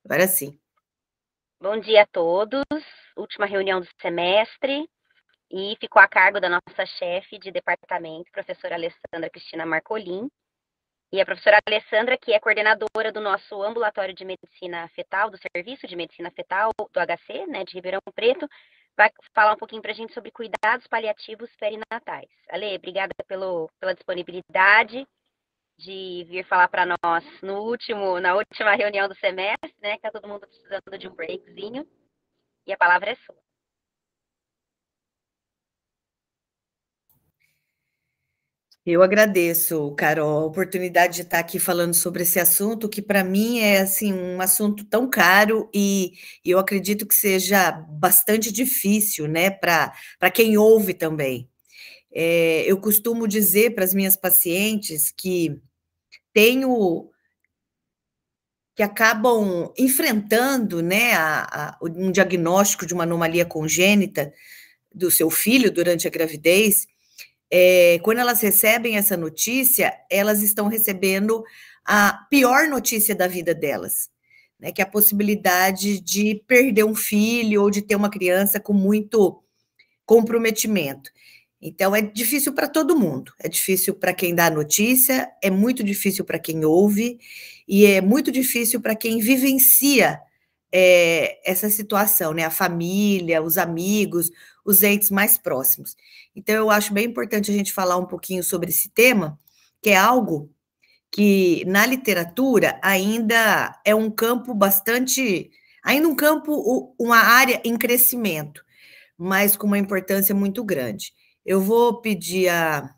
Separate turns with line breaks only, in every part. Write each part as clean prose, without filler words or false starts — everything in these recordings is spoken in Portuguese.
Agora sim.
Bom dia a todos. Última reunião do semestre e ficou a cargo da nossa chefe de departamento, professora Alessandra Cristina Marcolin. E a professora Alessandra, que é coordenadora do nosso ambulatório de medicina fetal, do serviço de medicina fetal do HC, né, de Ribeirão Preto, vai falar um pouquinho para a gente sobre cuidados paliativos perinatais. Ale, obrigada pela disponibilidade de vir falar para nós na última reunião do semestre, né, que está todo mundo precisando de um breakzinho. E a palavra é sua.
Eu agradeço, Carol, a oportunidade de estar aqui falando sobre esse assunto, que para mim é assim um assunto tão caro e eu acredito que seja bastante difícil, né, para quem ouve também. Eu costumo dizer para as minhas pacientes tenho que acabam enfrentando, né, um diagnóstico de uma anomalia congênita do seu filho durante a gravidez. Quando elas recebem essa notícia, elas estão recebendo a pior notícia da vida delas, né, que é a possibilidade de perder um filho ou de ter uma criança com muito comprometimento. Então, é difícil para todo mundo. É difícil para quem dá a notícia, é muito difícil para quem ouve, e é muito difícil para quem vivencia essa situação, né? A família, os amigos, os entes mais próximos. Então, eu acho bem importante a gente falar um pouquinho sobre esse tema, que é algo que na literatura ainda é um campo bastante, ainda um campo, uma área em crescimento, mas com uma importância muito grande. Eu vou pedir a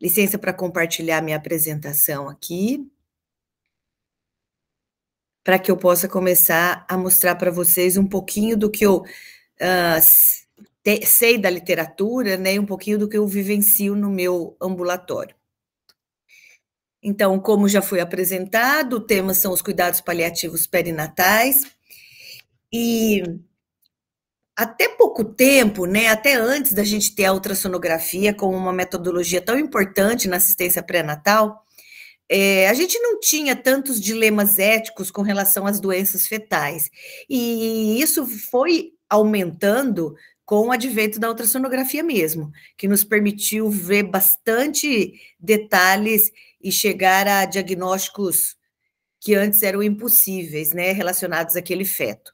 licença para compartilhar minha apresentação aqui, para que eu possa começar a mostrar para vocês um pouquinho do que eu sei da literatura, né, e um pouquinho do que eu vivencio no meu ambulatório. Então, como já foi apresentado, o tema são os cuidados paliativos perinatais, e até pouco tempo, né, até antes da gente ter a ultrassonografia como uma metodologia tão importante na assistência pré-natal, a gente não tinha tantos dilemas éticos com relação às doenças fetais. E isso foi aumentando com o advento da ultrassonografia mesmo, que nos permitiu ver bastante detalhes e chegar a diagnósticos que antes eram impossíveis, né, relacionados àquele feto.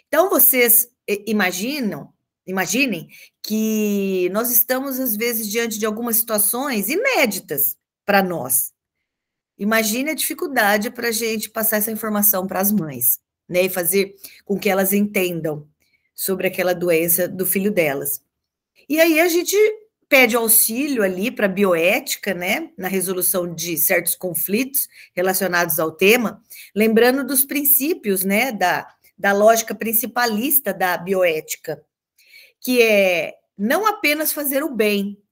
Então, vocês imaginem que nós estamos, às vezes, diante de algumas situações inéditas para nós. Imagine a dificuldade para a gente passar essa informação para as mães, né, e fazer com que elas entendam sobre aquela doença do filho delas. E aí a gente pede auxílio ali para a bioética, né, na resolução de certos conflitos relacionados ao tema, lembrando dos princípios, né, da lógica principalista da bioética, que é não apenas fazer o bem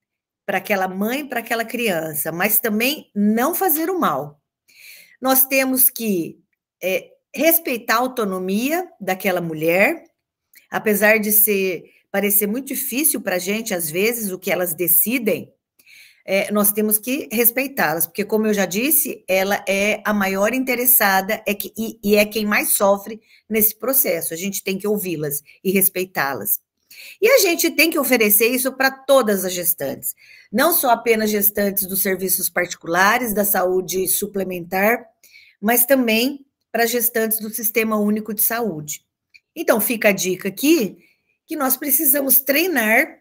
para aquela mãe, para aquela criança, mas também não fazer o mal. Nós temos que respeitar a autonomia daquela mulher, apesar de parecer muito difícil para a gente, às vezes, o que elas decidem, nós temos que respeitá-las, porque, como eu já disse, ela é a maior interessada e é quem mais sofre nesse processo. A gente tem que ouvi-las e respeitá-las. E a gente tem que oferecer isso para todas as gestantes, não só apenas gestantes dos serviços particulares, da saúde suplementar, mas também para gestantes do Sistema Único de Saúde. Então, fica a dica aqui que nós precisamos treinar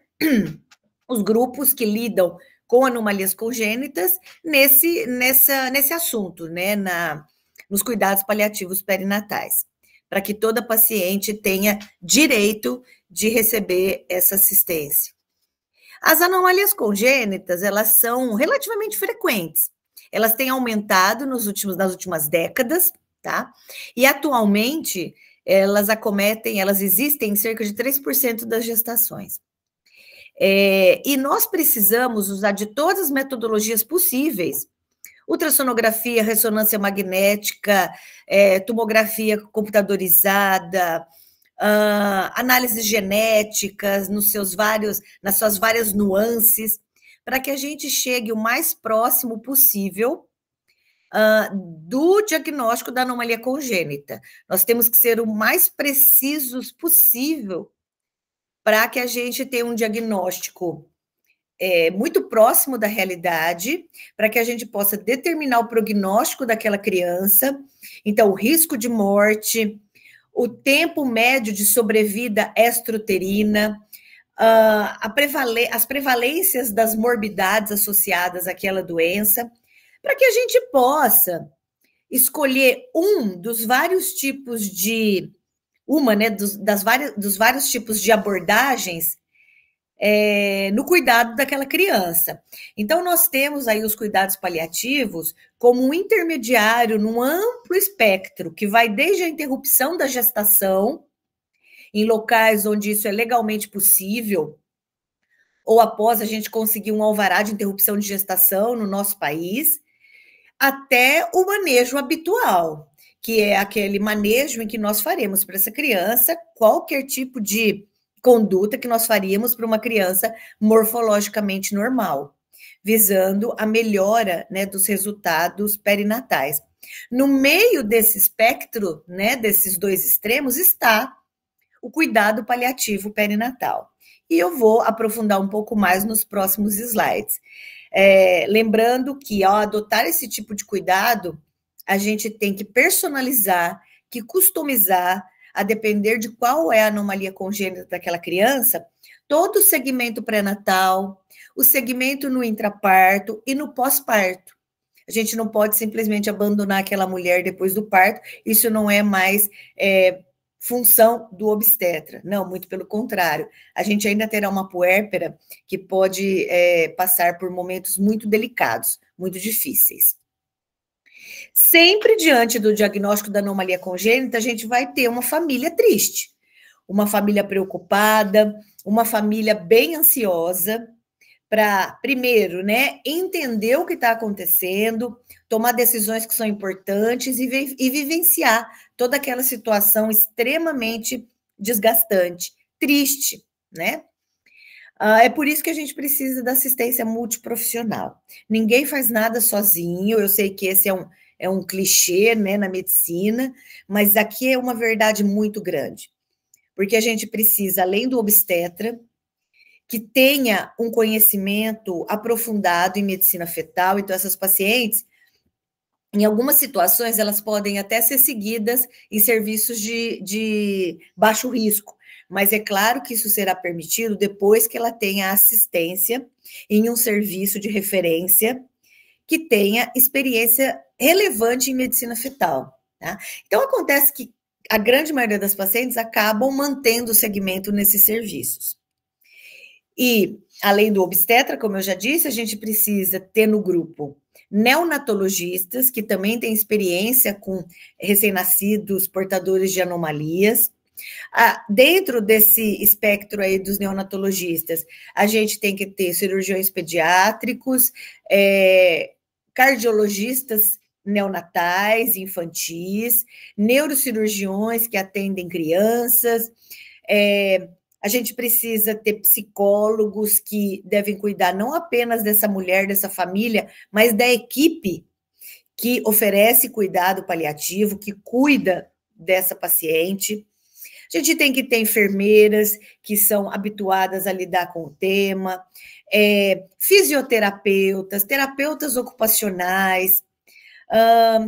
os grupos que lidam com anomalias congênitas nesse assunto, né, nos cuidados paliativos perinatais, para que toda paciente tenha direito de receber essa assistência. As anomalias congênitas, elas são relativamente frequentes. Elas têm aumentado nas últimas décadas, tá? E atualmente elas existem em cerca de 3% das gestações. E nós precisamos usar de todas as metodologias possíveis: ultrassonografia, ressonância magnética, tomografia computadorizada, análises genéticas nas suas várias nuances, para que a gente chegue o mais próximo possível do diagnóstico da anomalia congênita. Nós temos que ser o mais precisos possível para que a gente tenha um diagnóstico muito próximo da realidade, para que a gente possa determinar o prognóstico daquela criança, então o risco de morte, o tempo médio de sobrevida extrauterina, as prevalências das morbidades associadas àquela doença, para que a gente possa escolher dos vários tipos de dos vários tipos de abordagens no cuidado daquela criança. Então, nós temos aí os cuidados paliativos como um intermediário num amplo espectro, que vai desde a interrupção da gestação, em locais onde isso é legalmente possível, ou após a gente conseguir um alvará de interrupção de gestação no nosso país, até o manejo habitual, que é aquele manejo em que nós faremos para essa criança qualquer tipo de conduta que nós faríamos para uma criança morfologicamente normal, visando a melhora, né, dos resultados perinatais. No meio desse espectro, né, desses dois extremos, está o cuidado paliativo perinatal. E eu vou aprofundar um pouco mais nos próximos slides. Lembrando que, ao adotar esse tipo de cuidado, a gente tem que personalizar, que customizar, a depender de qual é a anomalia congênita daquela criança, todo o segmento pré-natal, o segmento no intraparto e no pós-parto. A gente não pode simplesmente abandonar aquela mulher depois do parto, isso não é mais função do obstetra, não, muito pelo contrário, a gente ainda terá uma puérpera que pode passar por momentos muito delicados, muito difíceis. Sempre diante do diagnóstico da anomalia congênita, a gente vai ter uma família triste, uma família preocupada, uma família bem ansiosa, para, primeiro, né, entender o que está acontecendo, tomar decisões que são importantes e vivenciar toda aquela situação extremamente desgastante, triste, né? É por isso que a gente precisa da assistência multiprofissional. Ninguém faz nada sozinho, eu sei que esse é um clichê, né, na medicina, mas aqui é uma verdade muito grande, porque a gente precisa, além do obstetra, que tenha um conhecimento aprofundado em medicina fetal, então essas pacientes, em algumas situações, elas podem até ser seguidas em serviços de baixo risco, mas é claro que isso será permitido depois que ela tenha assistência em um serviço de referência que tenha experiência relevante em medicina fetal, tá? Então, acontece que a grande maioria das pacientes acabam mantendo o segmento nesses serviços. E, além do obstetra, como eu já disse, a gente precisa ter no grupo neonatologistas, que também têm experiência com recém-nascidos portadores de anomalias. Dentro desse espectro aí dos neonatologistas, a gente tem que ter cirurgiões pediátricos, cardiologistas neonatais, infantis, neurocirurgiões que atendem crianças, a gente precisa ter psicólogos que devem cuidar não apenas dessa mulher, dessa família, mas da equipe que oferece cuidado paliativo, que cuida dessa paciente. A gente tem que ter enfermeiras que são habituadas a lidar com o tema, fisioterapeutas, terapeutas ocupacionais,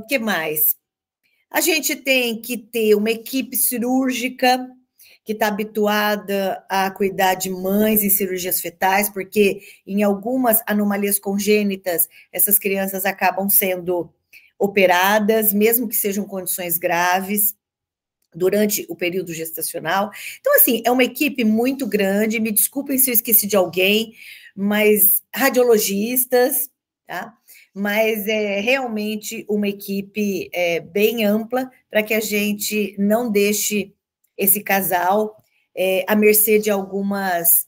que mais? A gente tem que ter uma equipe cirúrgica que está habituada a cuidar de mães em cirurgias fetais, porque em algumas anomalias congênitas, essas crianças acabam sendo operadas, mesmo que sejam condições graves, durante o período gestacional. Então, assim, é uma equipe muito grande, me desculpem se eu esqueci de alguém, mas radiologistas, tá? Mas é realmente uma equipe bem ampla para que a gente não deixe esse casal à mercê de algumas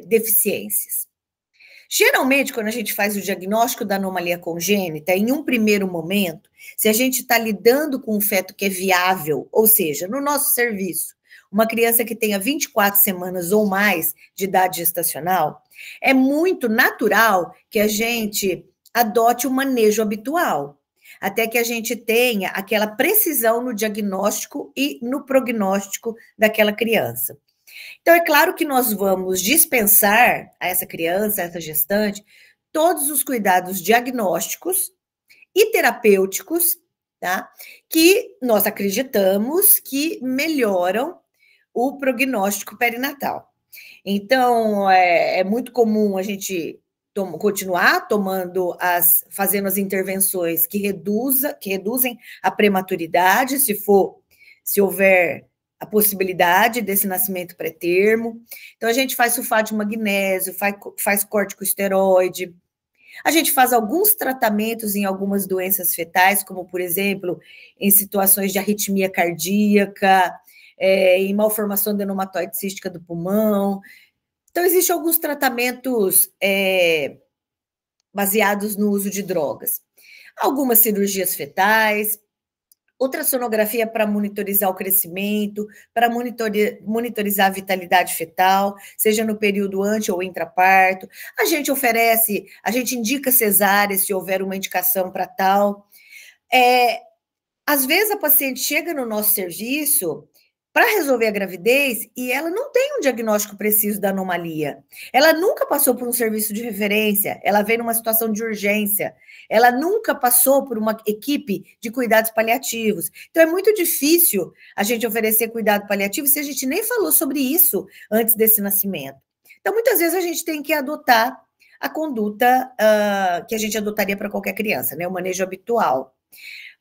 deficiências. Geralmente, quando a gente faz o diagnóstico da anomalia congênita, em um primeiro momento, se a gente está lidando com um feto que é viável, ou seja, no nosso serviço, uma criança que tenha 24 semanas ou mais de idade gestacional, é muito natural que a gente adote o manejo habitual. até que a gente tenha aquela precisão no diagnóstico e no prognóstico daquela criança. Então, é claro que nós vamos dispensar a essa criança, a essa gestante, todos os cuidados diagnósticos e terapêuticos, tá? Que nós acreditamos que melhoram o prognóstico perinatal. Então, é muito comum a gente continuar fazendo as intervenções que reduzem a prematuridade, se houver a possibilidade desse nascimento pré-termo. Então, a gente faz sulfato de magnésio, faz corticosteroide, a gente faz alguns tratamentos em algumas doenças fetais, como, por exemplo, em situações de arritmia cardíaca, em malformação adenomatoide cística do pulmão. Então, existem alguns tratamentos baseados no uso de drogas. Algumas cirurgias fetais, ultrassonografia para monitorizar o crescimento, para monitorizar a vitalidade fetal, seja no período ante ou intraparto. A gente indica cesárea se houver uma indicação para tal. Às vezes a paciente chega no nosso serviço para resolver a gravidez e ela não tem um diagnóstico preciso da anomalia. Ela nunca passou por um serviço de referência, ela veio numa situação de urgência, ela nunca passou por uma equipe de cuidados paliativos. Então, é muito difícil a gente oferecer cuidado paliativo se a gente nem falou sobre isso antes desse nascimento. Então, muitas vezes a gente tem que adotar a conduta que a gente adotaria para qualquer criança, né? O manejo habitual.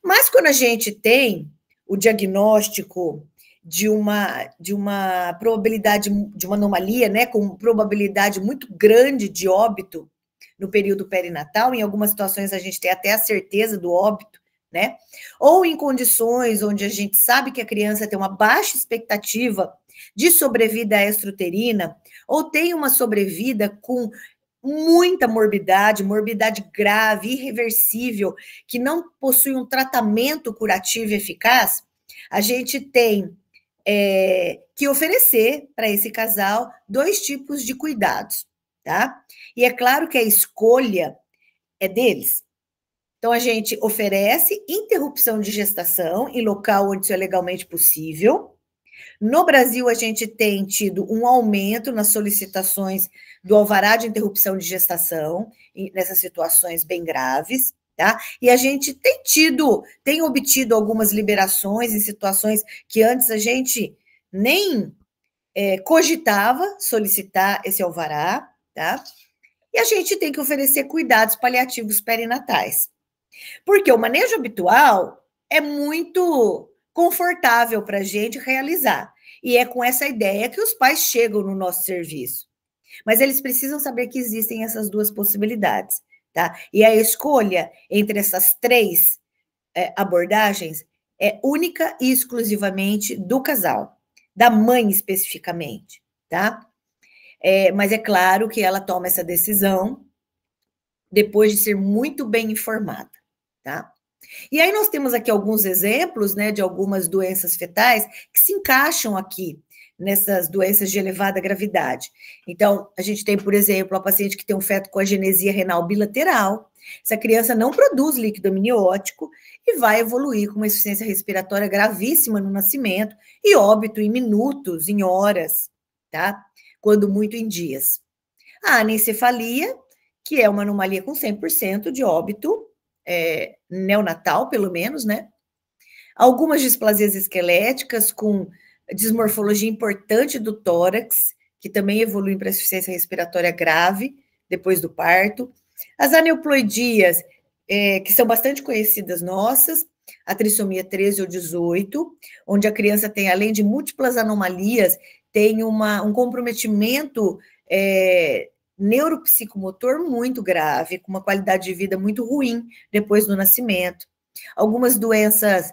Mas quando a gente tem o diagnóstico de uma probabilidade, de uma anomalia, né, com probabilidade muito grande de óbito no período perinatal, em algumas situações a gente tem até a certeza do óbito, né? Ou em condições onde a gente sabe que a criança tem uma baixa expectativa de sobrevida extrauterina, ou tem uma sobrevida com muita morbidade grave, irreversível, que não possui um tratamento curativo e eficaz, a gente tem que oferecer para esse casal 2 tipos de cuidados, tá? E é claro que a escolha é deles. Então, a gente oferece interrupção de gestação em local onde isso é legalmente possível. No Brasil, a gente tem tido um aumento nas solicitações do alvará de interrupção de gestação, nessas situações bem graves, tá? E a gente tem obtido algumas liberações em situações que antes a gente nem cogitava solicitar esse alvará, tá? E a gente tem que oferecer cuidados paliativos perinatais. Porque o manejo habitual é muito confortável para a gente realizar. E é com essa ideia que os pais chegam no nosso serviço. Mas eles precisam saber que existem essas 2 possibilidades, tá? E a escolha entre essas 3 abordagens é única e exclusivamente do casal, da mãe especificamente, tá? Mas é claro que ela toma essa decisão depois de ser muito bem informada, tá? E aí nós temos aqui alguns exemplos, né, de algumas doenças fetais que se encaixam aqui nessas doenças de elevada gravidade. Então, a gente tem, por exemplo, a paciente que tem um feto com agenesia renal bilateral. Essa criança não produz líquido amniótico e vai evoluir com uma insuficiência respiratória gravíssima no nascimento e óbito em minutos, em horas, tá? Quando muito em dias. A anencefalia, que é uma anomalia com 100% de óbito, neonatal, pelo menos, né? Algumas displasias esqueléticas com dismorfologia importante do tórax, que também evoluem para insuficiência respiratória grave depois do parto. As aneuploidias, que são bastante conhecidas nossas, a trissomia 13 ou 18, onde a criança tem, além de múltiplas anomalias, tem um comprometimento neuropsicomotor muito grave, com uma qualidade de vida muito ruim depois do nascimento. Algumas doenças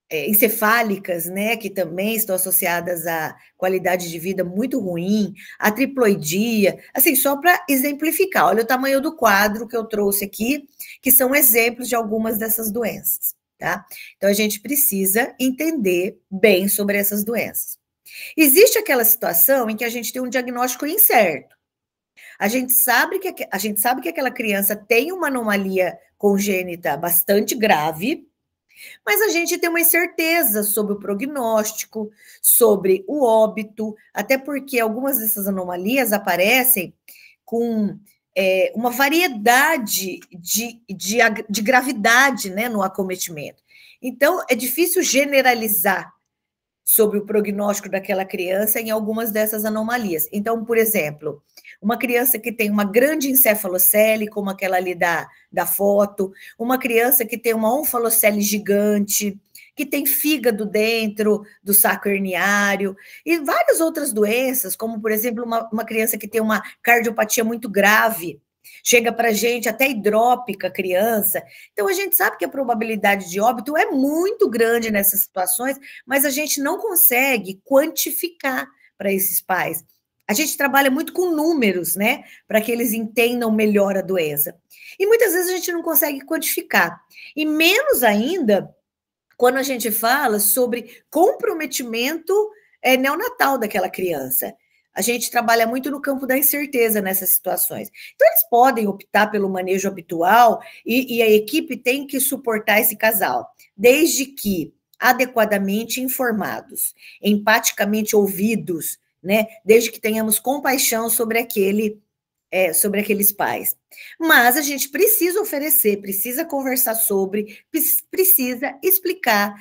encefálicas, né, que também estão associadas à qualidade de vida muito ruim, a triploidia, assim, só para exemplificar, olha o tamanho do quadro que eu trouxe aqui, que são exemplos de algumas dessas doenças, tá? Então, a gente precisa entender bem sobre essas doenças. Existe aquela situação em que a gente tem um diagnóstico incerto. A gente sabe que aquela criança tem uma anomalia congênita bastante grave, mas a gente tem uma incerteza sobre o prognóstico, sobre o óbito, até porque algumas dessas anomalias aparecem com uma variedade de gravidade, né, no acometimento. Então, é difícil generalizar sobre o prognóstico daquela criança em algumas dessas anomalias. Então, por exemplo, uma criança que tem uma grande encefalocele, como aquela ali da foto, uma criança que tem uma onfalocele gigante, que tem fígado dentro do saco herniário, e várias outras doenças, como, por exemplo, uma criança que tem uma cardiopatia muito grave, chega para a gente até hidrópica criança. Então, a gente sabe que a probabilidade de óbito é muito grande nessas situações, mas a gente não consegue quantificar para esses pais. A gente trabalha muito com números, né, para que eles entendam melhor a doença. E muitas vezes a gente não consegue quantificar. E menos ainda quando a gente fala sobre comprometimento neonatal daquela criança. A gente trabalha muito no campo da incerteza nessas situações. Então, eles podem optar pelo manejo habitual e a equipe tem que suportar esse casal, desde que adequadamente informados, empaticamente ouvidos, né? Desde que tenhamos compaixão sobre aqueles pais. Mas a gente precisa oferecer, precisa conversar sobre, precisa explicar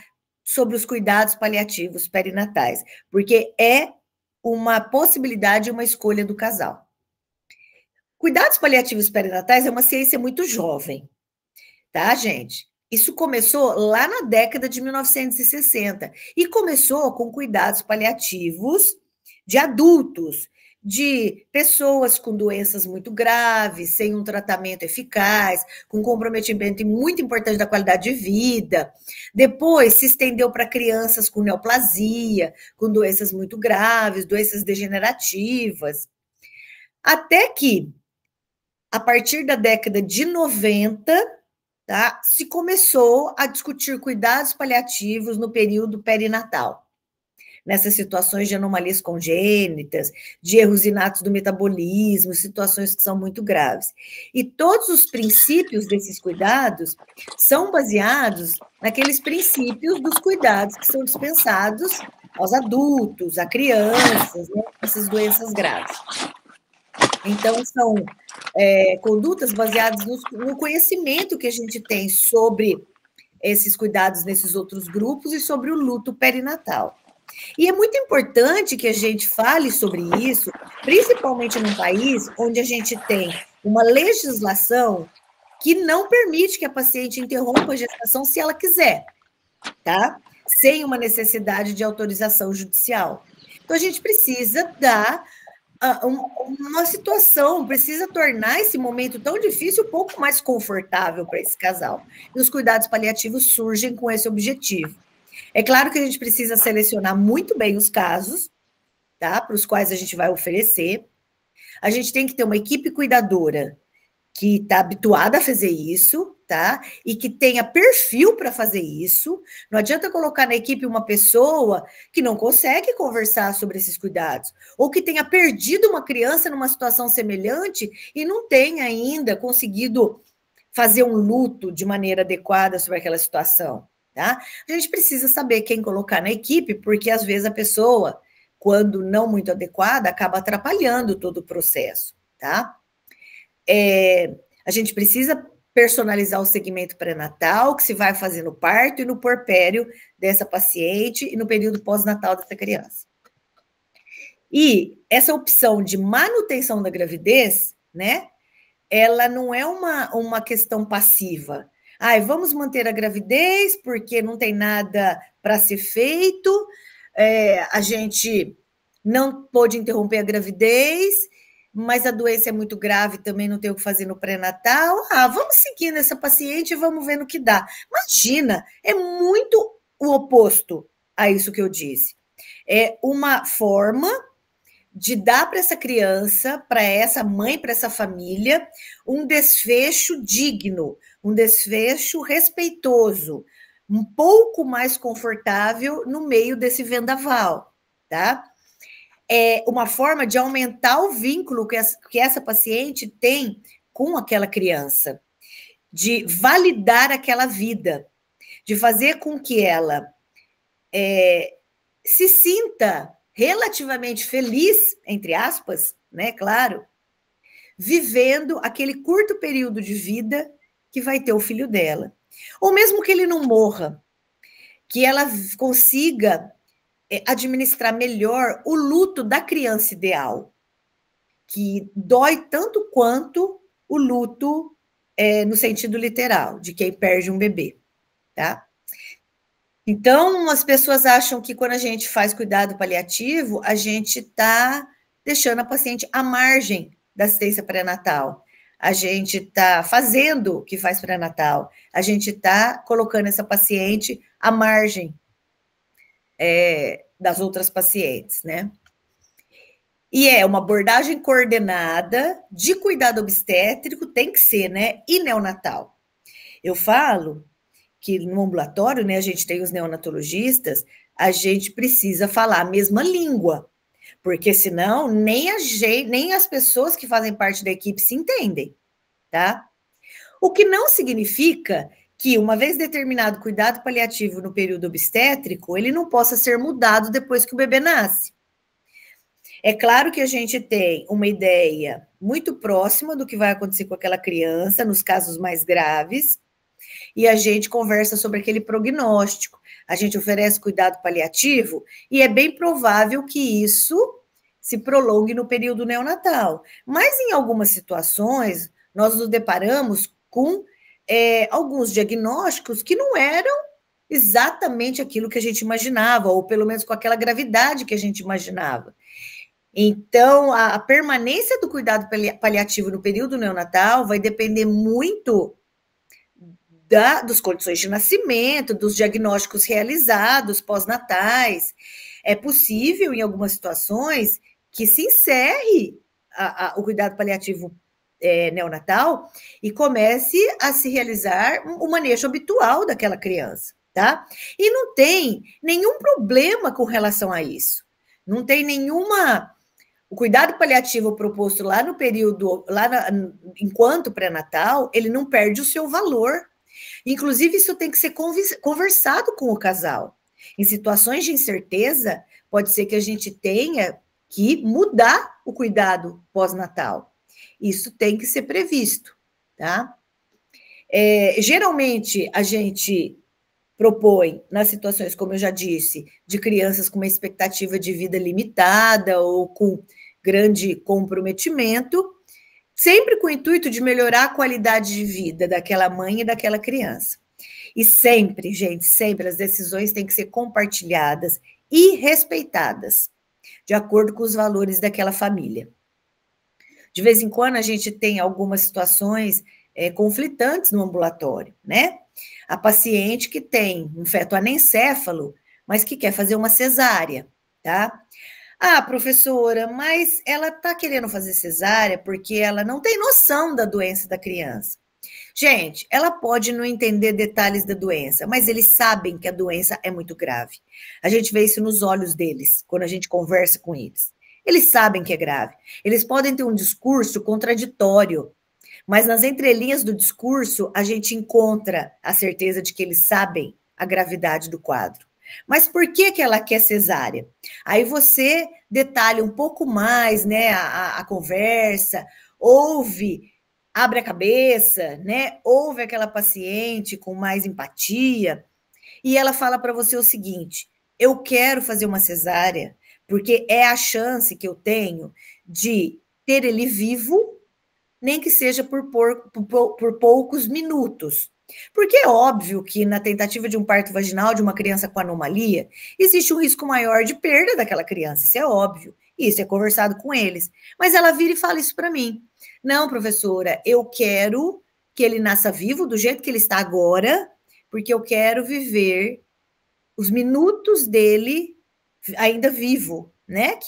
sobre os cuidados paliativos perinatais, porque é uma possibilidade, uma escolha do casal. Cuidados paliativos perinatais é uma ciência muito jovem, tá, gente? Isso começou lá na década de 1960 e começou com cuidados paliativos de adultos, de pessoas com doenças muito graves, sem um tratamento eficaz, com comprometimento muito importante da qualidade de vida. Depois se estendeu para crianças com neoplasia, com doenças muito graves, doenças degenerativas. Até que, a partir da década de 90, tá, se começou a discutir cuidados paliativos no período perinatal, nessas situações de anomalias congênitas, de erros inatos do metabolismo, situações que são muito graves. E todos os princípios desses cuidados são baseados naqueles princípios dos cuidados que são dispensados aos adultos, a crianças, né, essas doenças graves. Então, são condutas baseadas no conhecimento que a gente tem sobre esses cuidados nesses outros grupos e sobre o luto perinatal. E é muito importante que a gente fale sobre isso, principalmente num país onde a gente tem uma legislação que não permite que a paciente interrompa a gestação se ela quiser, tá? Sem uma necessidade de autorização judicial. Então, a gente precisa dar uma situação, precisa tornar esse momento tão difícil um pouco mais confortável para esse casal. E os cuidados paliativos surgem com esse objetivo. É claro que a gente precisa selecionar muito bem os casos, tá? Para os quais a gente vai oferecer. A gente tem que ter uma equipe cuidadora que está habituada a fazer isso, tá? E que tenha perfil para fazer isso. Não adianta colocar na equipe uma pessoa que não consegue conversar sobre esses cuidados, ou que tenha perdido uma criança numa situação semelhante e não tenha ainda conseguido fazer um luto de maneira adequada sobre aquela situação, tá? A gente precisa saber quem colocar na equipe, porque às vezes a pessoa, quando não muito adequada, acaba atrapalhando todo o processo, tá? A gente precisa personalizar o segmento pré-natal, que se vai fazer no parto e no puerpério dessa paciente e no período pós-natal dessa criança. E essa opção de manutenção da gravidez, né, ela não é uma questão passiva. Vamos manter a gravidez porque não tem nada para ser feito, a gente não pôde interromper a gravidez, mas a doença é muito grave, também não tem o que fazer no pré-natal. Vamos seguir nessa paciente e vamos ver no que dá. Imagina, é muito o oposto a isso que eu disse. É uma forma de dar para essa criança, para essa mãe, para essa família, um desfecho digno, um desfecho respeitoso, um pouco mais confortável no meio desse vendaval, tá? é uma forma de aumentar o vínculo que essa paciente tem com aquela criança, de validar aquela vida, de fazer com que ela se sinta relativamente feliz, entre aspas, né, claro, vivendo aquele curto período de vida que vai ter o filho dela. Ou mesmo que ele não morra, que ela consiga administrar melhor o luto da criança ideal, que dói tanto quanto o luto no sentido literal, de quem perde um bebê, tá? Então, as pessoas acham que quando a gente faz cuidado paliativo, a gente está deixando a paciente à margem da assistência pré-natal. A gente está fazendo o que faz pré-natal. A gente está colocando essa paciente à margem das outras pacientes, né? E é uma abordagem coordenada de cuidado obstétrico, tem que ser, né? E neonatal. Eu falo que no ambulatório, né, a gente tem os neonatologistas, a gente precisa falar a mesma língua, porque senão nem as pessoas que fazem parte da equipe se entendem, tá? O que não significa que, uma vez determinado cuidado paliativo no período obstétrico, ele não possa ser mudado depois que o bebê nasce. É claro que a gente tem uma ideia muito próxima do que vai acontecer com aquela criança, nos casos mais graves, e a gente conversa sobre aquele prognóstico, a gente oferece cuidado paliativo, e é bem provável que isso se prolongue no período neonatal. Mas em algumas situações, nós nos deparamos com alguns diagnósticos que não eram exatamente aquilo que a gente imaginava, ou pelo menos com aquela gravidade que a gente imaginava. Então, a permanência do cuidado paliativo no período neonatal vai depender muito das condições de nascimento, dos diagnósticos realizados pós-natais. É possível, em algumas situações, que se encerre o cuidado paliativo neonatal e comece a se realizar o manejo habitual daquela criança, tá? E não tem nenhum problema com relação a isso. Não tem nenhuma... O cuidado paliativo proposto lá no período, enquanto pré-natal, ele não perde o seu valor. Inclusive, isso tem que ser conversado com o casal. Em situações de incerteza, pode ser que a gente tenha que mudar o cuidado pós-natal. Isso tem que ser previsto, tá? Geralmente, a gente propõe, nas situações, como eu já disse, de crianças com uma expectativa de vida limitada ou com grande comprometimento, sempre com o intuito de melhorar a qualidade de vida daquela mãe e daquela criança. E sempre, gente, sempre as decisões têm que ser compartilhadas e respeitadas, de acordo com os valores daquela família. De vez em quando a gente tem algumas situações conflitantes no ambulatório, né? A paciente que tem um feto anencéfalo, mas que quer fazer uma cesárea, tá? Ah, professora, mas ela está querendo fazer cesárea porque ela não tem noção da doença da criança. Gente, ela pode não entender detalhes da doença, mas eles sabem que a doença é muito grave. A gente vê isso nos olhos deles, quando a gente conversa com eles. Eles sabem que é grave. Eles podem ter um discurso contraditório, mas nas entrelinhas do discurso, a gente encontra a certeza de que eles sabem a gravidade do quadro. Mas por que ela quer cesárea? Aí você detalha um pouco mais, né, a conversa, abre a cabeça, né, ouve aquela paciente com mais empatia, e ela fala para você o seguinte: eu quero fazer uma cesárea, porque é a chance que eu tenho de ter ele vivo, nem que seja por poucos minutos. Porque é óbvio que na tentativa de um parto vaginal de uma criança com anomalia, existe um risco maior de perda daquela criança, isso é óbvio, isso é conversado com eles. Mas ela vira e fala isso para mim: não, professora, eu quero que ele nasça vivo do jeito que ele está agora, porque eu quero viver os minutos dele ainda vivo, né?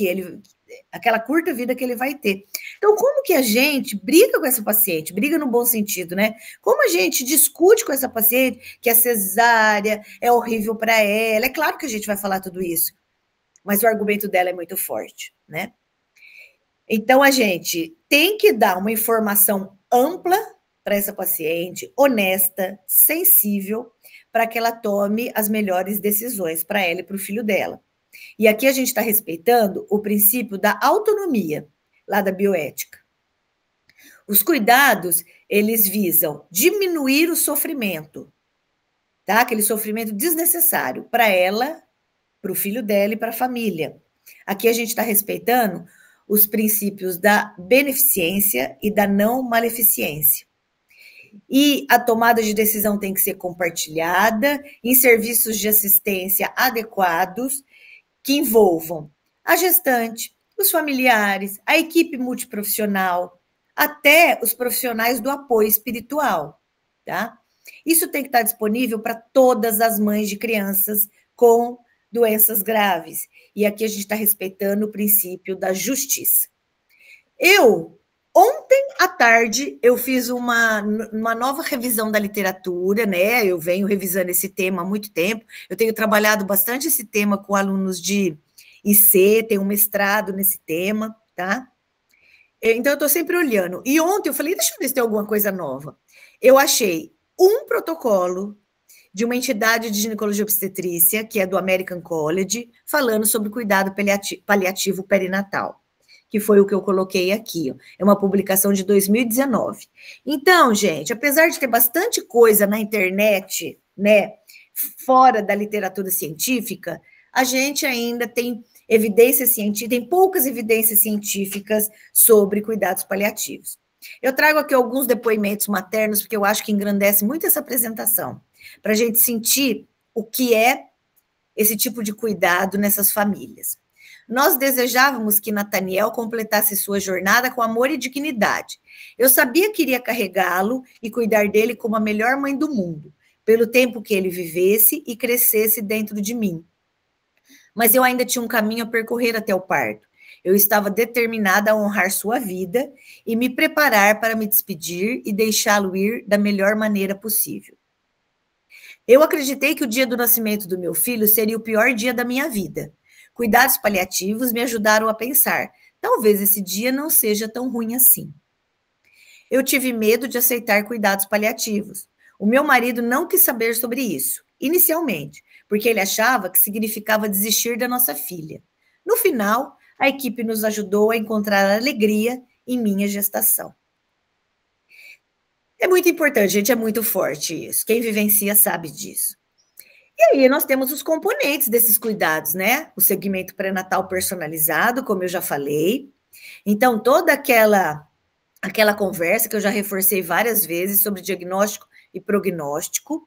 Aquela curta vida que ele vai ter. Então, como que a gente briga com essa paciente? Briga no bom sentido, né? Como a gente discute com essa paciente que a cesárea é horrível para ela? É claro que a gente vai falar tudo isso. mas o argumento dela é muito forte, né? Então, a gente tem que dar uma informação ampla para essa paciente, honesta, sensível, para que ela tome as melhores decisões para ela e para o filho dela. E aqui a gente está respeitando o princípio da autonomia, lá da bioética. Os cuidados, eles visam diminuir o sofrimento, tá? Aquele sofrimento desnecessário para ela, para o filho dela e para a família. Aqui a gente está respeitando os princípios da beneficência e da não maleficência. E a tomada de decisão tem que ser compartilhada em serviços de assistência adequados que envolvam a gestante, os familiares, a equipe multiprofissional, até os profissionais do apoio espiritual, tá? Isso tem que estar disponível para todas as mães de crianças com doenças graves. E aqui a gente está respeitando o princípio da justiça. Ontem à tarde, eu fiz uma nova revisão da literatura, né? Eu venho revisando esse tema há muito tempo. Eu tenho trabalhado bastante esse tema com alunos de IC, tenho um mestrado nesse tema, tá? Então, eu estou sempre olhando. E ontem eu falei, deixa eu ver se tem alguma coisa nova. Eu achei um protocolo de uma entidade de ginecologia e obstetrícia, que é do American College, falando sobre cuidado paliativo perinatal, que foi o que eu coloquei aqui. Ó. É uma publicação de 2019. Então, gente, apesar de ter bastante coisa na internet, né, fora da literatura científica, a gente ainda tem evidências científicas, tem poucas evidências científicas sobre cuidados paliativos. Eu trago aqui alguns depoimentos maternos, porque eu acho que engrandece muito essa apresentação, para a gente sentir o que é esse tipo de cuidado nessas famílias. Nós desejávamos que Nathaniel completasse sua jornada com amor e dignidade. Eu sabia que iria carregá-lo e cuidar dele como a melhor mãe do mundo, pelo tempo que ele vivesse e crescesse dentro de mim. Mas eu ainda tinha um caminho a percorrer até o parto. Eu estava determinada a honrar sua vida e me preparar para me despedir e deixá-lo ir da melhor maneira possível. Eu acreditei que o dia do nascimento do meu filho seria o pior dia da minha vida. Cuidados paliativos me ajudaram a pensar, talvez esse dia não seja tão ruim assim. Eu tive medo de aceitar cuidados paliativos. O meu marido não quis saber sobre isso, inicialmente, porque ele achava que significava desistir da nossa filha. No final, a equipe nos ajudou a encontrar alegria em minha gestação. É muito importante, gente, é muito forte isso. Quem vivencia sabe disso. E aí nós temos os componentes desses cuidados, né? O segmento pré-natal personalizado, como eu já falei. Então, toda aquela conversa que eu já reforcei várias vezes sobre diagnóstico e prognóstico,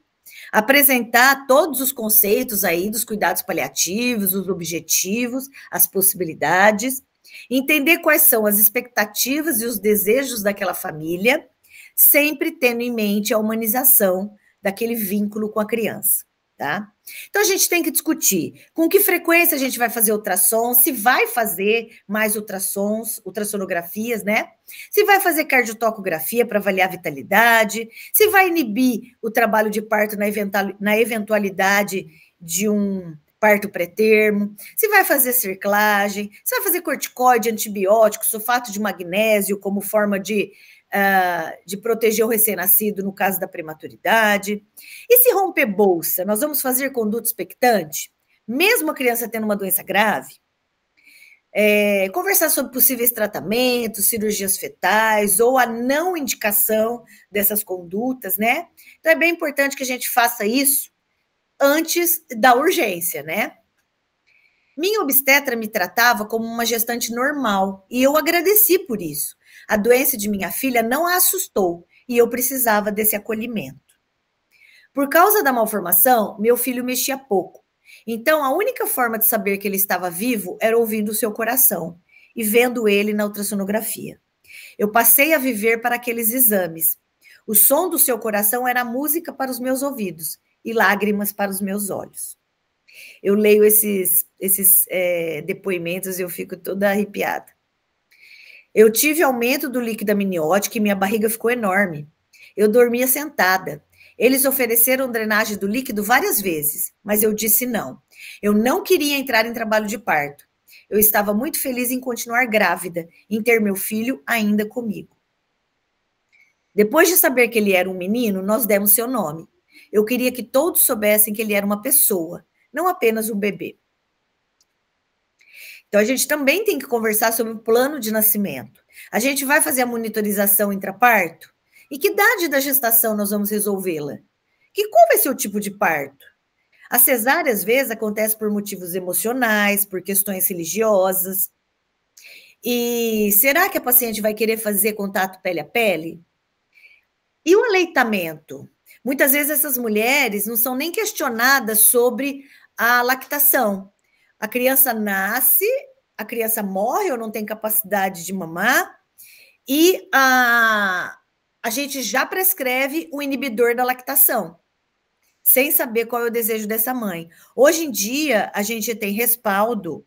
apresentar todos os conceitos aí dos cuidados paliativos, os objetivos, as possibilidades, entender quais são as expectativas e os desejos daquela família, sempre tendo em mente a humanização daquele vínculo com a criança, tá? Então, a gente tem que discutir com que frequência a gente vai fazer ultrassom, se vai fazer mais ultrassons, ultrassonografias, né? Se vai fazer cardiotocografia para avaliar a vitalidade, se vai inibir o trabalho de parto na eventualidade de um parto pré-termo, se vai fazer cerclagem, se vai fazer corticoide, antibiótico, sulfato de magnésio como forma de proteger o recém-nascido no caso da prematuridade. E se romper bolsa, nós vamos fazer conduta expectante, mesmo a criança tendo uma doença grave? Conversar sobre possíveis tratamentos, cirurgias fetais ou a não indicação dessas condutas, né? Então, é bem importante que a gente faça isso antes da urgência, né? Minha obstetra me tratava como uma gestante normal e eu agradeci por isso. A doença de minha filha não a assustou e eu precisava desse acolhimento. Por causa da malformação, meu filho mexia pouco. Então, a única forma de saber que ele estava vivo era ouvindo o seu coração e vendo ele na ultrassonografia. Eu passei a viver para aqueles exames. O som do seu coração era música para os meus ouvidos e lágrimas para os meus olhos. Eu leio esses depoimentos e eu fico toda arrepiada. Eu tive aumento do líquido amniótico e minha barriga ficou enorme. Eu dormia sentada. Eles ofereceram drenagem do líquido várias vezes, mas eu disse não. Eu não queria entrar em trabalho de parto. Eu estava muito feliz em continuar grávida, em ter meu filho ainda comigo. Depois de saber que ele era um menino, nós demos seu nome. Eu queria que todos soubessem que ele era uma pessoa, não apenas um bebê. Então, a gente também tem que conversar sobre o plano de nascimento. A gente vai fazer a monitorização intraparto? E que idade da gestação nós vamos resolvê-la? Qual vai ser o tipo de parto? A cesárea, às vezes, acontece por motivos emocionais, por questões religiosas. E será que a paciente vai querer fazer contato pele a pele? E o aleitamento? Muitas vezes essas mulheres não são nem questionadas sobre a lactação. A criança nasce, a criança morre ou não tem capacidade de mamar, e a gente já prescreve o inibidor da lactação, sem saber qual é o desejo dessa mãe. Hoje em dia, a gente tem respaldo,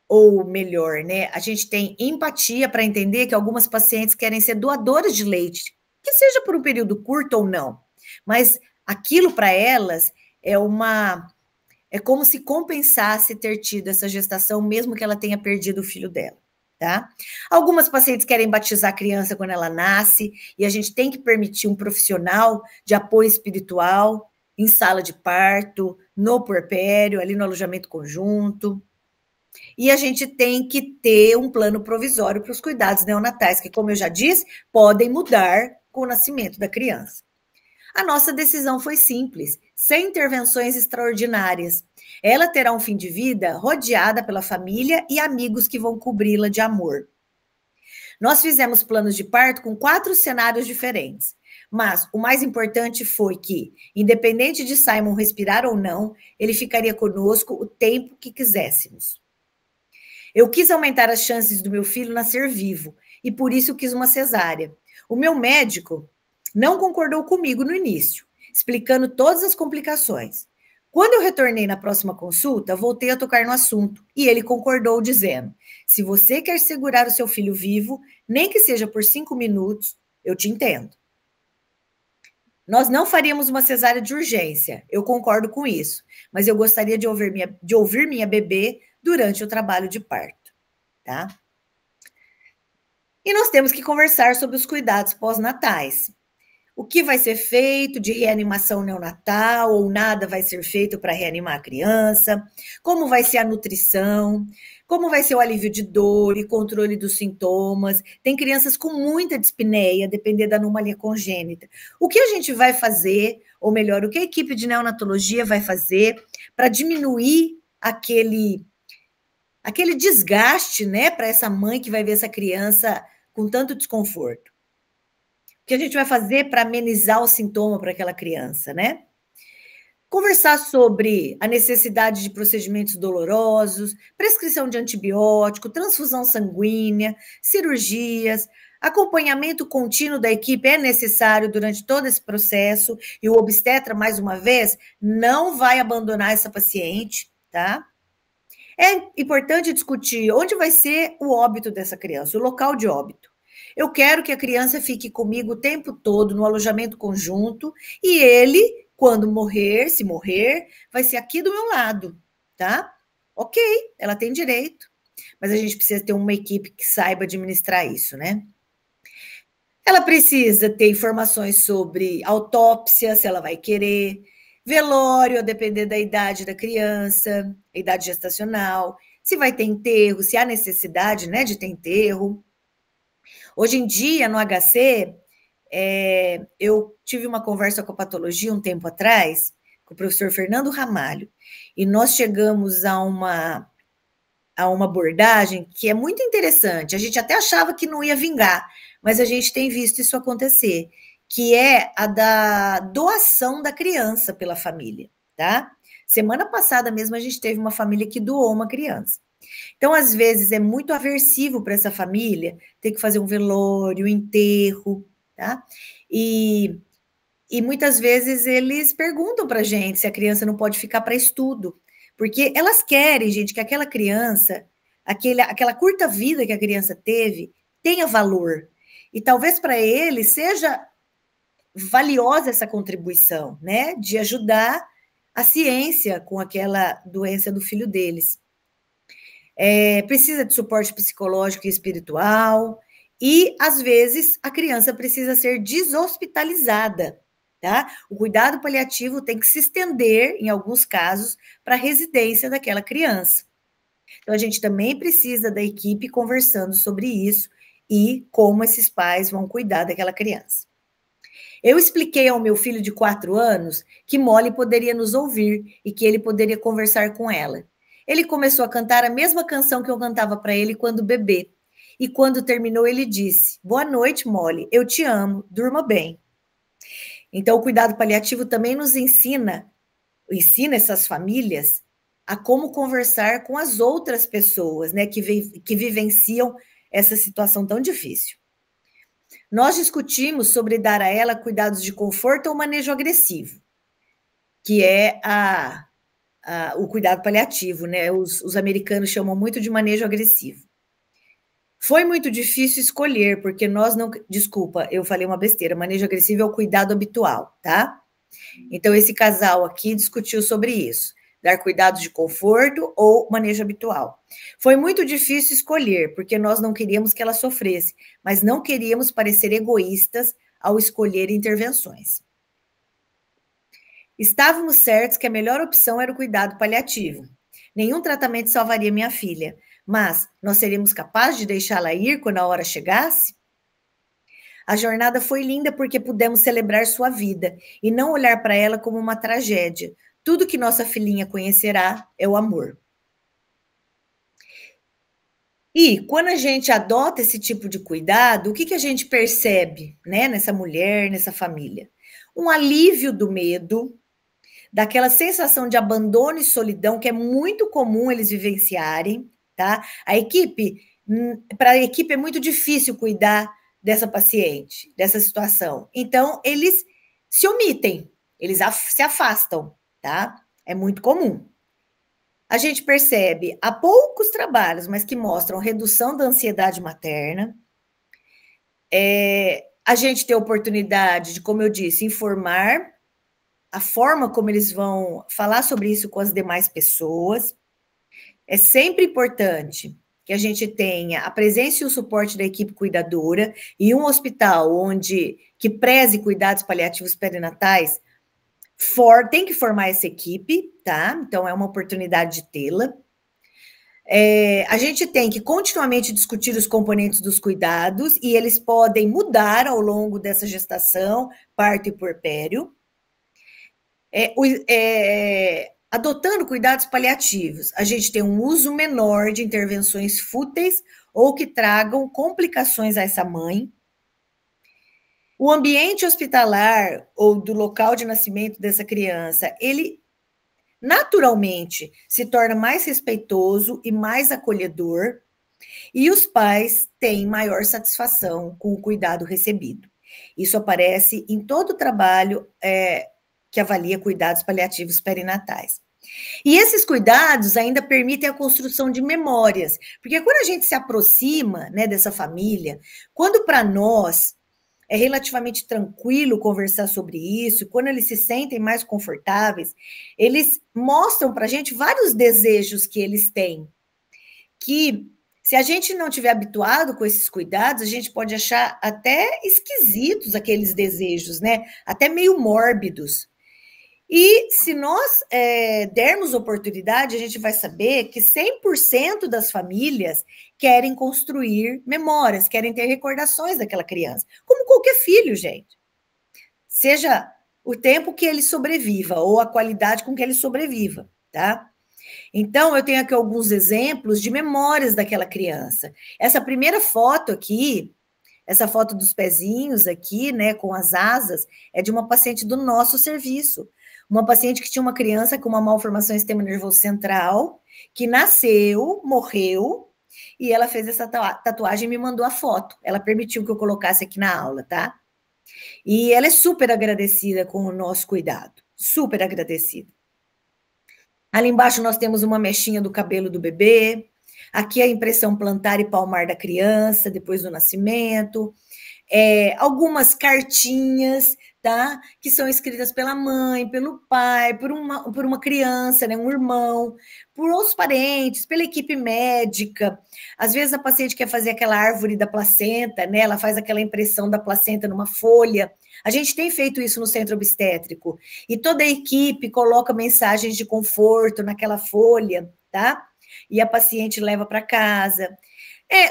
ou melhor, né, a gente tem empatia para entender que algumas pacientes querem ser doadoras de leite, que seja por um período curto ou não, mas aquilo para elas é como se compensasse ter tido essa gestação, mesmo que ela tenha perdido o filho dela, tá? Algumas pacientes querem batizar a criança quando ela nasce, e a gente tem que permitir um profissional de apoio espiritual em sala de parto, no puerpério, ali no alojamento conjunto. E a gente tem que ter um plano provisório para os cuidados neonatais, que, como eu já disse, podem mudar com o nascimento da criança. A nossa decisão foi simples, sem intervenções extraordinárias. Ela terá um fim de vida rodeada pela família e amigos que vão cobri-la de amor. Nós fizemos planos de parto com 4 cenários diferentes, mas o mais importante foi que, independente de Simon respirar ou não, ele ficaria conosco o tempo que quiséssemos. Eu quis aumentar as chances do meu filho nascer vivo, e por isso quis uma cesárea. O meu médico não concordou comigo no início, explicando todas as complicações. Quando eu retornei na próxima consulta, voltei a tocar no assunto, e ele concordou, dizendo: se você quer segurar o seu filho vivo, nem que seja por 5 minutos, eu te entendo. Nós não faríamos uma cesárea de urgência, eu concordo com isso, mas eu gostaria de ouvir minha bebê durante o trabalho de parto, tá? E nós temos que conversar sobre os cuidados pós-natais. O que vai ser feito de reanimação neonatal ou nada vai ser feito para reanimar a criança? Como vai ser a nutrição? Como vai ser o alívio de dor e controle dos sintomas? Tem crianças com muita dispneia, dependendo da anomalia congênita. O que a gente vai fazer, ou melhor, o que a equipe de neonatologia vai fazer para diminuir aquele desgaste, né, para essa mãe que vai ver essa criança com tanto desconforto? O que a gente vai fazer para amenizar o sintoma para aquela criança, né? Conversar sobre a necessidade de procedimentos dolorosos, prescrição de antibiótico, transfusão sanguínea, cirurgias, acompanhamento contínuo da equipe é necessário durante todo esse processo, e o obstetra, mais uma vez, não vai abandonar essa paciente, tá? É importante discutir onde vai ser o óbito dessa criança, o local de óbito. Eu quero que a criança fique comigo o tempo todo no alojamento conjunto, e ele, quando morrer, se morrer, vai ser aqui do meu lado, tá? Ok, ela tem direito, mas a gente precisa ter uma equipe que saiba administrar isso, né? Ela precisa ter informações sobre autópsia, se ela vai querer, velório, a depender da idade da criança, a idade gestacional, se vai ter enterro, se há necessidade, né, de ter enterro. Hoje em dia, no HC, eu tive uma conversa com a patologia um tempo atrás, com o professor Fernando Ramalho, e nós chegamos a uma abordagem que é muito interessante. A gente até achava que não ia vingar, mas a gente tem visto isso acontecer, que é a da doação da criança pela família, tá? Semana passada mesmo a gente teve uma família que doou uma criança. Então, às vezes, é muito aversivo para essa família ter que fazer um velório, um enterro, tá? E muitas vezes eles perguntam para a gente se a criança não pode ficar para estudo, porque elas querem, gente, que aquela criança, aquela curta vida que a criança teve, tenha valor. E talvez para eles seja valiosa essa contribuição, né? De ajudar a ciência com aquela doença do filho deles. Precisa de suporte psicológico e espiritual, e, às vezes, a criança precisa ser deshospitalizada, tá? O cuidado paliativo tem que se estender, em alguns casos, para a residência daquela criança. Então, a gente também precisa da equipe conversando sobre isso e como esses pais vão cuidar daquela criança. Eu expliquei ao meu filho de 4 anos que Molly poderia nos ouvir e que ele poderia conversar com ela. Ele começou a cantar a mesma canção que eu cantava para ele quando bebê. E quando terminou, ele disse: "Boa noite, Molly, eu te amo, durma bem." Então, o cuidado paliativo também nos ensina essas famílias a como conversar com as outras pessoas, né, que vivenciam essa situação tão difícil. Nós discutimos sobre dar a ela cuidados de conforto ou manejo agressivo, que é o cuidado paliativo, né? Os americanos chamam muito de manejo agressivo. Foi muito difícil escolher, porque nós não... Desculpa, eu falei uma besteira. Manejo agressivo é o cuidado habitual, tá? Então, esse casal aqui discutiu sobre isso. Dar cuidados de conforto ou manejo habitual. Foi muito difícil escolher, porque nós não queríamos que ela sofresse, mas não queríamos parecer egoístas ao escolher intervenções. Estávamos certos que a melhor opção era o cuidado paliativo. Nenhum tratamento salvaria minha filha, mas nós seríamos capazes de deixá-la ir quando a hora chegasse? A jornada foi linda porque pudemos celebrar sua vida e não olhar para ela como uma tragédia. Tudo que nossa filhinha conhecerá é o amor. E quando a gente adota esse tipo de cuidado, o que a gente percebe, né, nessa mulher, nessa família? Um alívio do medo, daquela sensação de abandono e solidão que é muito comum eles vivenciarem, tá? Para a equipe é muito difícil cuidar dessa paciente, dessa situação. Então, eles se omitem, eles se afastam, tá? É muito comum. A gente percebe há poucos trabalhos, mas que mostram redução da ansiedade materna. A gente tem a oportunidade de, como eu disse, informar a forma como eles vão falar sobre isso com as demais pessoas. É sempre importante que a gente tenha a presença e o suporte da equipe cuidadora e um hospital que preze cuidados paliativos perinatais tem que formar essa equipe, tá? Então, é uma oportunidade de tê-la. A gente tem que continuamente discutir os componentes dos cuidados e eles podem mudar ao longo dessa gestação, parto e puerpério. Adotando cuidados paliativos, a gente tem um uso menor de intervenções fúteis ou que tragam complicações a essa mãe. O ambiente hospitalar ou do local de nascimento dessa criança, ele naturalmente se torna mais respeitoso e mais acolhedor, e os pais têm maior satisfação com o cuidado recebido. Isso aparece em todo o trabalho que avalia cuidados paliativos perinatais. E esses cuidados ainda permitem a construção de memórias, porque quando a gente se aproxima, né, dessa família, quando para nós é relativamente tranquilo conversar sobre isso, quando eles se sentem mais confortáveis, eles mostram para a gente vários desejos que eles têm, que se a gente não tiver habituado com esses cuidados, a gente pode achar até esquisitos aqueles desejos, né? Até meio mórbidos. E se nós dermos oportunidade, a gente vai saber que 100% das famílias querem construir memórias, querem ter recordações daquela criança, como qualquer filho, gente. Seja o tempo que ele sobreviva ou a qualidade com que ele sobreviva, tá? Então, eu tenho aqui alguns exemplos de memórias daquela criança. Essa primeira foto aqui, essa foto dos pezinhos aqui, né, com as asas, é de uma paciente do nosso serviço. Uma paciente que tinha uma criança com uma malformação do sistema nervoso central, que nasceu, morreu, e ela fez essa tatuagem e me mandou a foto. Ela permitiu que eu colocasse aqui na aula, tá? E ela é super agradecida com o nosso cuidado, super agradecida. Ali embaixo nós temos uma mechinha do cabelo do bebê, aqui a impressão plantar e palmar da criança, depois do nascimento, algumas cartinhas, tá? Que são escritas pela mãe, pelo pai, por uma criança, né? Um irmão, por outros parentes, pela equipe médica. Às vezes a paciente quer fazer aquela árvore da placenta, né? Ela faz aquela impressão da placenta numa folha. A gente tem feito isso no centro obstétrico. E toda a equipe coloca mensagens de conforto naquela folha, tá? E a paciente leva para casa.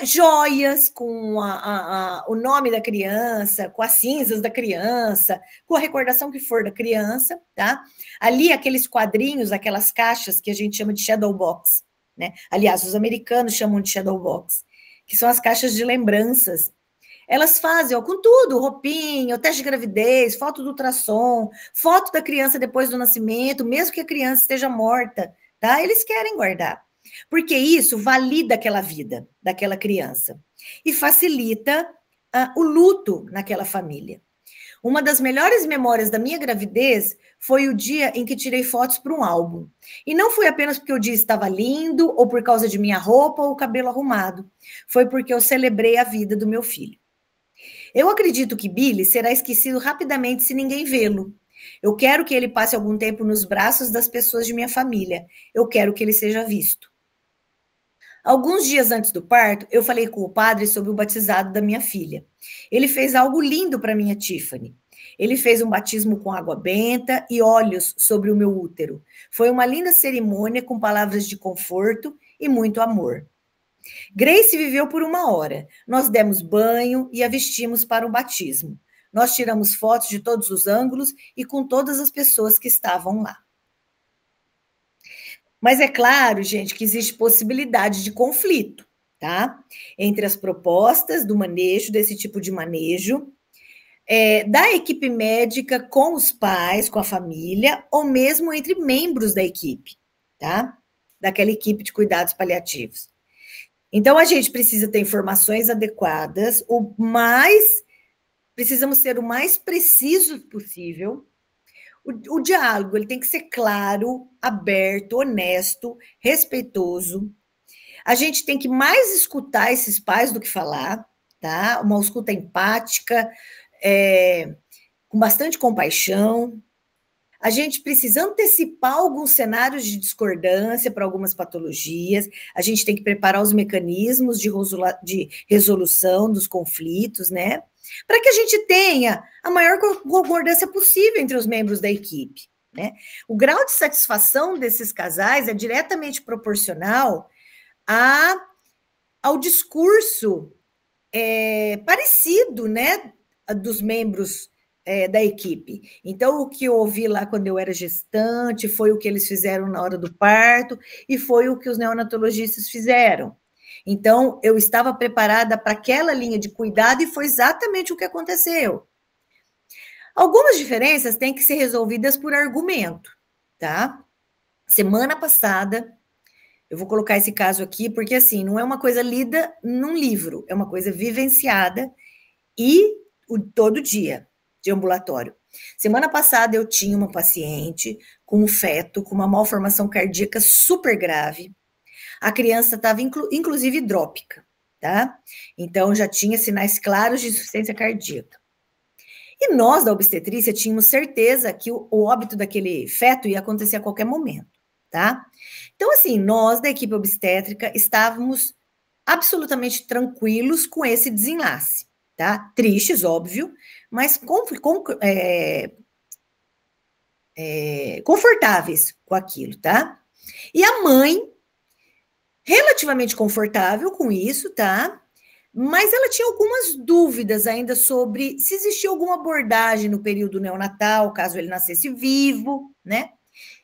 Joias com o nome da criança, com as cinzas da criança, com a recordação que for da criança, tá? Ali, aqueles quadrinhos, aquelas caixas que a gente chama de shadow box, né? Aliás, os americanos chamam de shadow box, que são as caixas de lembranças. Elas fazem, ó, com tudo, roupinha, teste de gravidez, foto do ultrassom, foto da criança depois do nascimento, mesmo que a criança esteja morta, tá? Eles querem guardar. Porque isso valida aquela vida daquela criança e facilita o luto naquela família. Uma das melhores memórias da minha gravidez foi o dia em que tirei fotos para um álbum. E não foi apenas porque o dia estava lindo, ou por causa de minha roupa ou o cabelo arrumado. Foi porque eu celebrei a vida do meu filho. Eu acredito que Billy será esquecido rapidamente se ninguém vê-lo. Eu quero que ele passe algum tempo nos braços das pessoas de minha família. Eu quero que ele seja visto. Alguns dias antes do parto, eu falei com o padre sobre o batizado da minha filha. Ele fez algo lindo para minha Tiffany. Ele fez um batismo com água benta e óleos sobre o meu útero. Foi uma linda cerimônia com palavras de conforto e muito amor. Grace viveu por 1 hora. Nós demos banho e a vestimos para o batismo. Nós tiramos fotos de todos os ângulos e com todas as pessoas que estavam lá. Mas é claro, gente, que existe possibilidade de conflito, tá? Entre as propostas do manejo, desse tipo de manejo, da equipe médica com os pais, com a família, ou mesmo entre membros da equipe, tá? Daquela equipe de cuidados paliativos. Então, a gente precisa ter informações adequadas, precisamos ser o mais precisos possível. O diálogo ele tem que ser claro, aberto, honesto, respeitoso. A gente tem que mais escutar esses pais do que falar, tá? Uma escuta empática, com bastante compaixão. A gente precisa antecipar alguns cenários de discordância para algumas patologias. A gente tem que preparar os mecanismos de resolução dos conflitos, né? Para que a gente tenha a maior concordância possível entre os membros da equipe, né? O grau de satisfação desses casais é diretamente proporcional ao discurso parecido, né, dos membros da equipe. Então, o que eu ouvi lá quando eu era gestante foi o que eles fizeram na hora do parto e foi o que os neonatologistas fizeram. Então, eu estava preparada para aquela linha de cuidado e foi exatamente o que aconteceu. Algumas diferenças têm que ser resolvidas por argumento, tá? Semana passada, eu vou colocar esse caso aqui, porque assim, não é uma coisa lida num livro, é uma coisa vivenciada e todo dia de ambulatório. Semana passada eu tinha uma paciente com um feto, com uma malformação cardíaca super grave. A criança estava, inclusive, hidrópica, tá? Então, já tinha sinais claros de insuficiência cardíaca. E nós, da obstetrícia, tínhamos certeza que o óbito daquele feto ia acontecer a qualquer momento, tá? Então, assim, nós, da equipe obstétrica, estávamos absolutamente tranquilos com esse desenlace, tá? Tristes, óbvio, mas confortáveis com aquilo, tá? E a mãe, relativamente confortável com isso, tá? Mas ela tinha algumas dúvidas ainda sobre se existia alguma abordagem no período neonatal, caso ele nascesse vivo, né?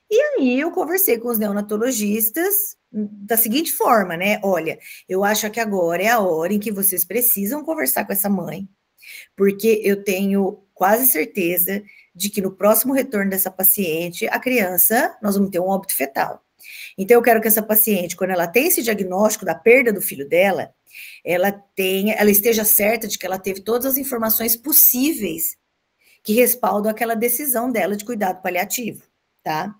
E aí eu conversei com os neonatologistas da seguinte forma, né? Olha, eu acho que agora é a hora em que vocês precisam conversar com essa mãe, porque eu tenho quase certeza de que no próximo retorno dessa paciente, a criança, nós vamos ter um óbito fetal. Então, eu quero que essa paciente, quando ela tem esse diagnóstico da perda do filho dela, ela esteja certa de que ela teve todas as informações possíveis que respaldam aquela decisão dela de cuidado paliativo, tá?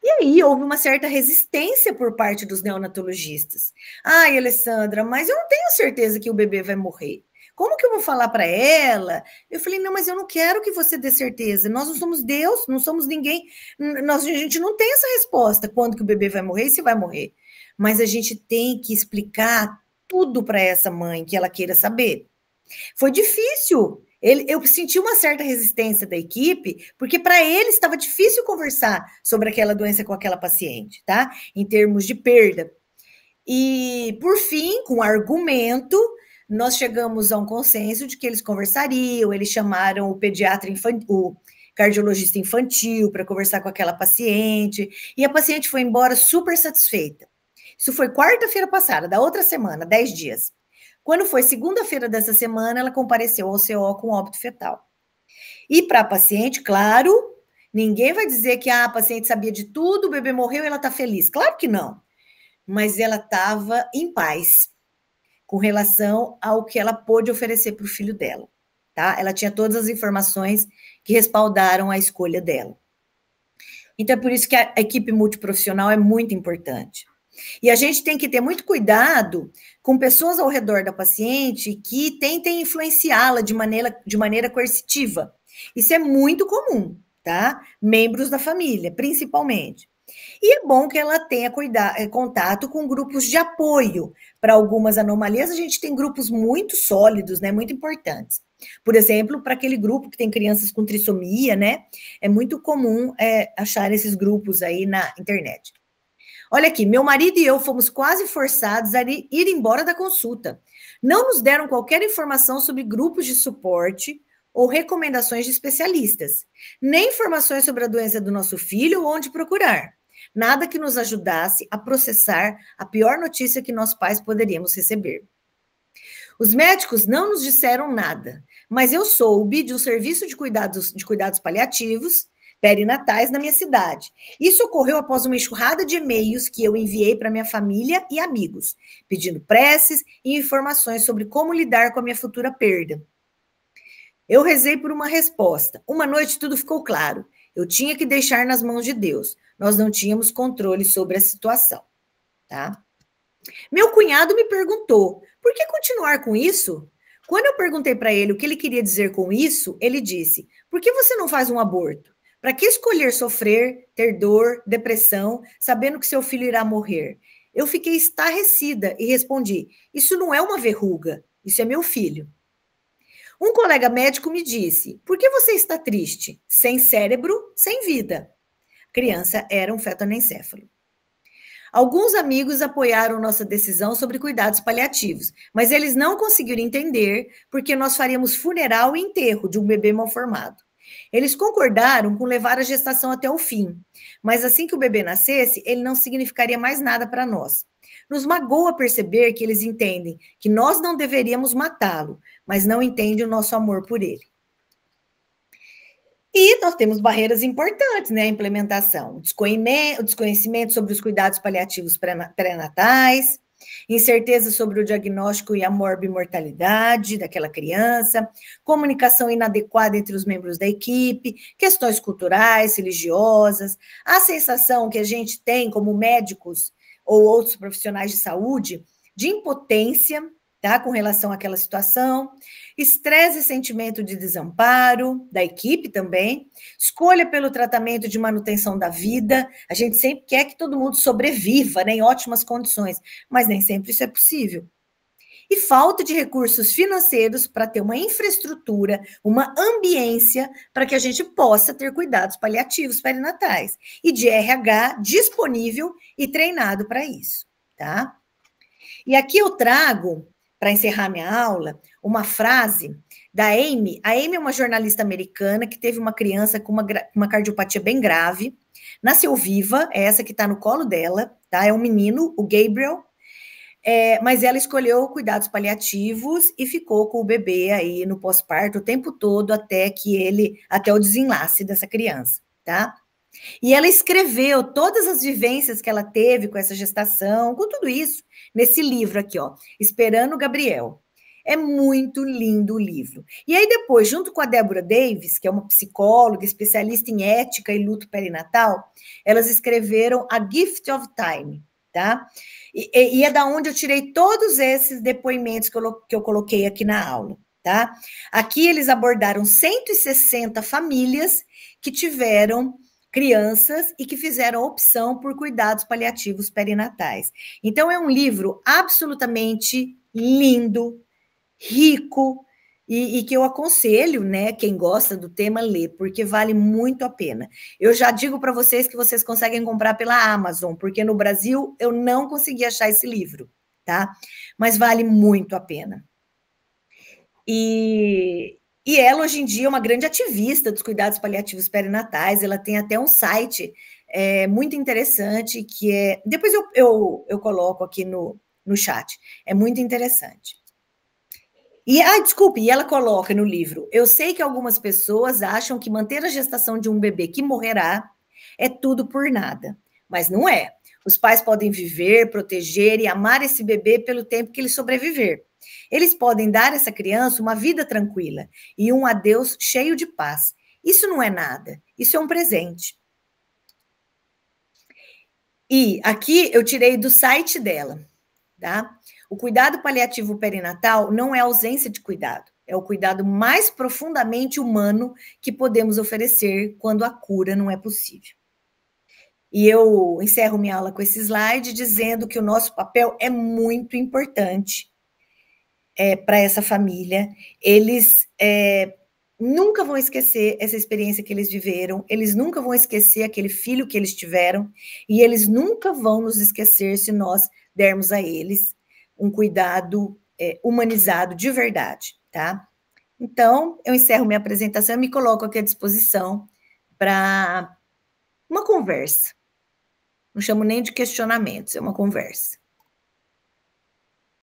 E aí houve uma certa resistência por parte dos neonatologistas. Ai, Alessandra, mas eu não tenho certeza que o bebê vai morrer. Como que eu vou falar para ela? Eu falei, não, mas eu não quero que você dê certeza. Nós não somos Deus, não somos ninguém. A gente não tem essa resposta, quando que o bebê vai morrer e se vai morrer. Mas a gente tem que explicar tudo para essa mãe que ela queira saber. Foi difícil. Eu senti uma certa resistência da equipe, porque para eles estava difícil conversar sobre aquela doença com aquela paciente, tá? Em termos de perda. E, por fim, com argumento, nós chegamos a um consenso de que eles conversariam, eles chamaram o pediatra infantil, o cardiologista infantil para conversar com aquela paciente, e a paciente foi embora super satisfeita. Isso foi quarta-feira passada, da outra semana, 10 dias. Quando foi segunda-feira dessa semana, ela compareceu ao CO com óbito fetal. E para a paciente, claro, ninguém vai dizer que a paciente sabia de tudo, o bebê morreu e ela está feliz. Claro que não. Mas ela estava em paz com relação ao que ela pôde oferecer para o filho dela, tá? Ela tinha todas as informações que respaldaram a escolha dela. Então, é por isso que a equipe multiprofissional é muito importante. E a gente tem que ter muito cuidado com pessoas ao redor da paciente que tentem influenciá-la de maneira coercitiva. Isso é muito comum, tá? Membros da família, principalmente. E é bom que ela tenha contato com grupos de apoio. Para algumas anomalias, a gente tem grupos muito sólidos, né? Muito importantes. Por exemplo, para aquele grupo que tem crianças com trissomia, né? É muito comum achar esses grupos aí na internet. Olha aqui, meu marido e eu fomos quase forçados a ir embora da consulta. Não nos deram qualquer informação sobre grupos de suporte ou recomendações de especialistas, nem informações sobre a doença do nosso filho ou onde procurar. Nada que nos ajudasse a processar a pior notícia que nós pais poderíamos receber. Os médicos não nos disseram nada, mas eu soube de um serviço de cuidados paliativos perinatais na minha cidade. Isso ocorreu após uma enxurrada de e-mails que eu enviei para minha família e amigos, pedindo preces e informações sobre como lidar com a minha futura perda. Eu rezei por uma resposta. Uma noite tudo ficou claro. Eu tinha que deixar nas mãos de Deus. Nós não tínhamos controle sobre a situação, tá? Meu cunhado me perguntou, por que continuar com isso? Quando eu perguntei para ele o que ele queria dizer com isso, ele disse, por que você não faz um aborto? Para que escolher sofrer, ter dor, depressão, sabendo que seu filho irá morrer? Eu fiquei estarrecida e respondi, isso não é uma verruga, isso é meu filho. Um colega médico me disse, por que você está triste? Sem cérebro, sem vida. A criança era um feto anencéfalo. Alguns amigos apoiaram nossa decisão sobre cuidados paliativos, mas eles não conseguiram entender porque nós faríamos funeral e enterro de um bebê mal formado. Eles concordaram com levar a gestação até o fim, mas assim que o bebê nascesse, ele não significaria mais nada para nós. Nos magoa perceber que eles entendem que nós não deveríamos matá-lo, mas não entendem o nosso amor por ele. E nós temos barreiras importantes, né? A implementação, o desconhecimento sobre os cuidados paliativos pré-natais, incerteza sobre o diagnóstico e a morbimortalidade daquela criança, comunicação inadequada entre os membros da equipe, questões culturais, religiosas, a sensação que a gente tem como médicos ou outros profissionais de saúde de impotência, tá, com relação àquela situação, estresse e sentimento de desamparo da equipe também, escolha pelo tratamento de manutenção da vida, a gente sempre quer que todo mundo sobreviva, né, em ótimas condições, mas nem sempre isso é possível. E falta de recursos financeiros para ter uma infraestrutura, uma ambiência para que a gente possa ter cuidados paliativos perinatais e de RH disponível e treinado para isso, tá? E aqui eu trago, para encerrar minha aula, uma frase da Amy. A Amy é uma jornalista americana que teve uma criança com uma cardiopatia bem grave, nasceu viva, é essa que está no colo dela, tá? É um menino, o Gabriel, mas ela escolheu cuidados paliativos e ficou com o bebê aí no pós-parto o tempo todo até o desenlace dessa criança, tá? E ela escreveu todas as vivências que ela teve com essa gestação, com tudo isso, nesse livro aqui, ó, Esperando Gabriel. É muito lindo o livro. E aí depois, junto com a Deborah Davis, que é uma psicóloga, especialista em ética e luto perinatal, elas escreveram A Gift of Time, tá? E é da onde eu tirei todos esses depoimentos que eu coloquei aqui na aula, tá? Aqui eles abordaram 160 famílias que tiveram crianças e que fizeram opção por cuidados paliativos perinatais. Então, é um livro absolutamente lindo, rico, e que eu aconselho, né, quem gosta do tema, ler, porque vale muito a pena. Eu já digo para vocês que vocês conseguem comprar pela Amazon, porque no Brasil eu não consegui achar esse livro, tá? Mas vale muito a pena. E ela, hoje em dia, é uma grande ativista dos cuidados paliativos perinatais, ela tem até um site muito interessante, que é... Depois eu coloco aqui no chat, é muito interessante. Desculpe, e ela coloca no livro: eu sei que algumas pessoas acham que manter a gestação de um bebê que morrerá é tudo por nada, mas não é. Os pais podem viver, proteger e amar esse bebê pelo tempo que ele sobreviver. Eles podem dar a essa criança uma vida tranquila e um adeus cheio de paz. Isso não é nada, isso é um presente. E aqui eu tirei do site dela, tá? O cuidado paliativo perinatal não é ausência de cuidado, é o cuidado mais profundamente humano que podemos oferecer quando a cura não é possível. E eu encerro minha aula com esse slide dizendo que o nosso papel é muito importante para essa família. Eles nunca vão esquecer essa experiência que eles viveram, eles nunca vão esquecer aquele filho que eles tiveram, e eles nunca vão nos esquecer se nós dermos a eles um cuidado humanizado de verdade, tá? Então, eu encerro minha apresentação e me coloco aqui à disposição para uma conversa. Não chamo nem de questionamentos, é uma conversa.